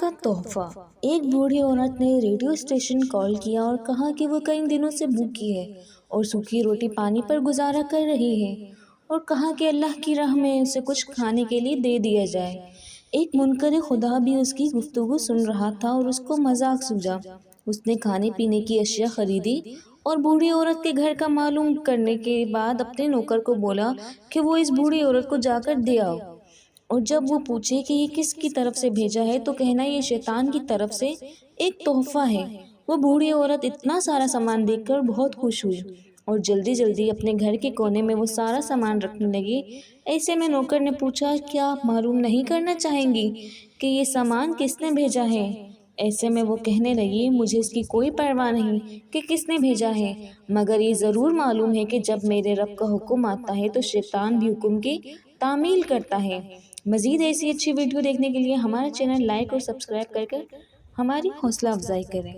کا تحفہ۔ ایک بوڑھی عورت نے ریڈیو اسٹیشن کال کیا اور کہا کہ وہ کئی دنوں سے بھوکی ہے اور سوکھی روٹی پانی پر گزارا کر رہی ہے، اور کہا کہ اللہ کی راہ میں اسے کچھ کھانے کے لیے دے دیا جائے۔ ایک منکر خدا بھی اس کی گفتگو سن رہا تھا اور اس کو مذاق سوجا۔ اس نے کھانے پینے کی اشیاء خریدی اور بوڑھی عورت کے گھر کا معلوم کرنے کے بعد اپنے نوکر کو بولا کہ وہ اس بوڑھی عورت کو جا کر دے آؤ، اور جب وہ پوچھے کہ یہ کس کی طرف سے بھیجا ہے تو کہنا یہ شیطان کی طرف سے ایک تحفہ ہے۔ وہ بوڑھی عورت اتنا سارا سامان دیکھ کر بہت خوش ہوئی اور جلدی جلدی اپنے گھر کے کونے میں وہ سارا سامان رکھنے لگی۔ ایسے میں نوکر نے پوچھا، کیا آپ معلوم نہیں کرنا چاہیں گی کہ یہ سامان کس نے بھیجا ہے؟ ایسے میں وہ کہنے لگی، مجھے اس کی کوئی پرواہ نہیں کہ کس نے بھیجا ہے، مگر یہ ضرور معلوم ہے کہ جب میرے رب کا حکم آتا ہے تو شیطان بھی حکم کی تعمیل کرتا ہے۔ مزید ایسی اچھی ویڈیو دیکھنے کے لیے ہمارا چینل لائک اور سبسکرائب کر ہماری حوصلہ افزائی کریں۔